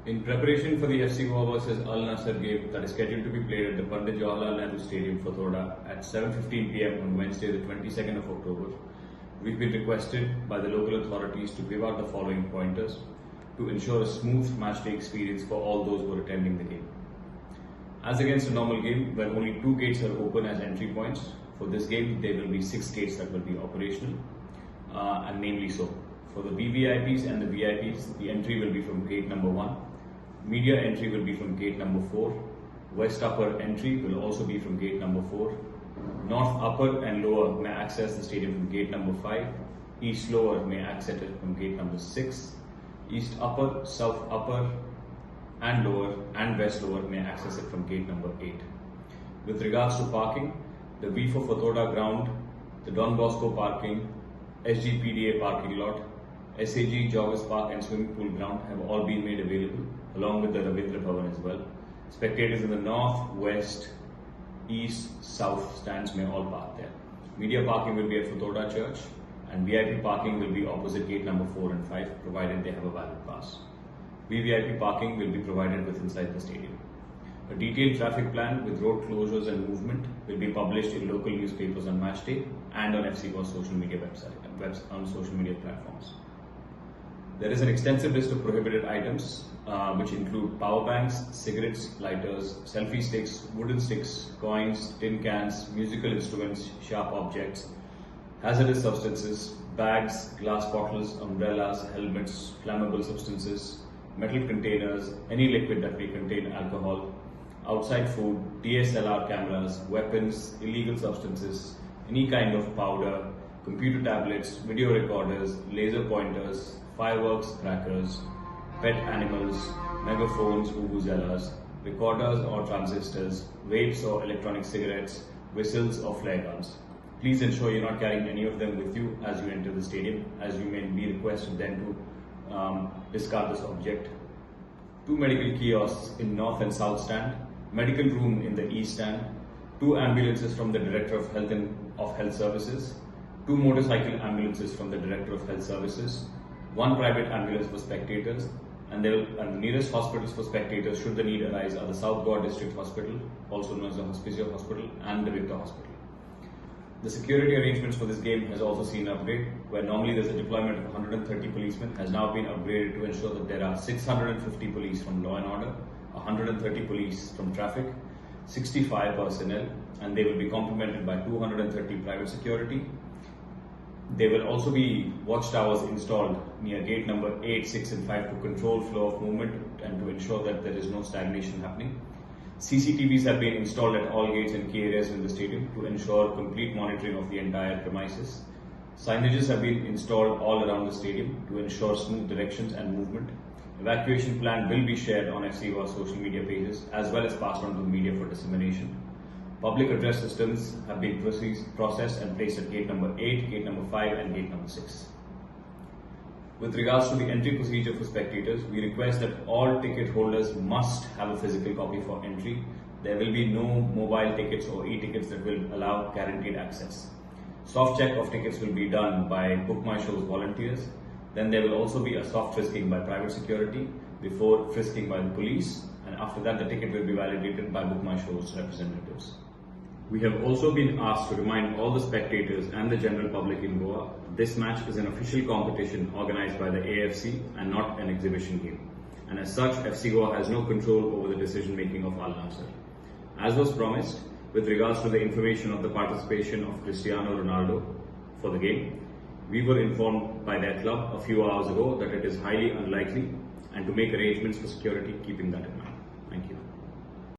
In preparation for the FC Goa vs Al-Nassr game that is scheduled to be played at the Pandit Jawaharlal Nehru Stadium, Fathoda at 7:15 p.m. on Wednesday, the 22nd of October, we've been requested by the local authorities to give out the following pointers to ensure a smooth matchday experience for all those who are attending the game. As against a normal game where only 2 gates are open as entry points, for this game there will be 6 gates that will be operational, and namely so. For the VVIPs and the VIPs, the entry will be from gate number 1. Media entry will be from gate number 4. West upper entry will also be from gate number 4. North upper and lower may access the stadium from gate number 5. East lower may access it from gate number 6. East upper, south upper and lower and west lower may access it from gate number 8. With regards to parking, the V for Fathoda ground, the Don Bosco parking, SGPDA parking lot, SAG Joggers Park and swimming pool ground have all been made available, along with the Ravindra Bhavan as well. Spectators in the north, west, east, south stands may all park there. Media parking will be at Fathoda Church and VIP parking will be opposite gate number 4 and 5, provided they have a valid pass. VVIP parking will be provided with inside the stadium. A detailed traffic plan with road closures and movement will be published in local newspapers on match day and on FC Goa's social media on social media platforms. There is an extensive list of prohibited items which include power banks, cigarettes, lighters, selfie sticks, wooden sticks, coins, tin cans, musical instruments, sharp objects, hazardous substances, bags, glass bottles, umbrellas, helmets, flammable substances, metal containers, any liquid that may contain alcohol, outside food, DSLR cameras, weapons, illegal substances, any kind of powder, computer tablets, video recorders, laser pointers, fireworks, crackers, pet animals, megaphones, vuvuzelas, recorders or transistors, vapes or electronic cigarettes, whistles or flare guns. Please ensure you're not carrying any of them with you as you enter the stadium, as you may be requested then to discard this object. 2 medical kiosks in north and south stand, medical room in the east stand, 2 ambulances from the Director of Health and Health Services, 2 motorcycle ambulances from the Director of Health Services, 1 private ambulance for spectators, and the nearest hospitals for spectators should the need arise are the South Goa District Hospital, also known as the Hospicio Hospital, and the Victor Hospital. The security arrangements for this game has also seen an upgrade, where normally there's a deployment of 130 policemen, has now been upgraded to ensure that there are 650 police from law and order, 130 police from traffic, 65 personnel, and they will be complemented by 230 private security. There will also be watchtowers installed near gate number 8, 6 and 5 to control flow of movement and to ensure that there is no stagnation happening. CCTVs have been installed at all gates and key areas in the stadium to ensure complete monitoring of the entire premises. Signages have been installed all around the stadium to ensure smooth directions and movement. Evacuation plan will be shared on FC Goa's social media pages as well as passed on to the media for dissemination. Public address systems have been processed and placed at gate number 8, gate number 5 and gate number 6. With regards to the entry procedure for spectators, we request that all ticket holders must have a physical copy for entry. There will be no mobile tickets or e-tickets that will allow guaranteed access. Soft check of tickets will be done by Book My Show's volunteers. Then there will also be a soft frisking by private security before frisking by the police, and after that the ticket will be validated by Book My Show's representatives. We have also been asked to remind all the spectators and the general public in Goa, this match is an official competition organized by the AFC and not an exhibition game. And as such, FC Goa has no control over the decision making of Al-Nassr. As was promised, with regards to the information of the participation of Cristiano Ronaldo for the game, we were informed by their club a few hours ago that it is highly unlikely and to make arrangements for security keeping that in mind. Thank you.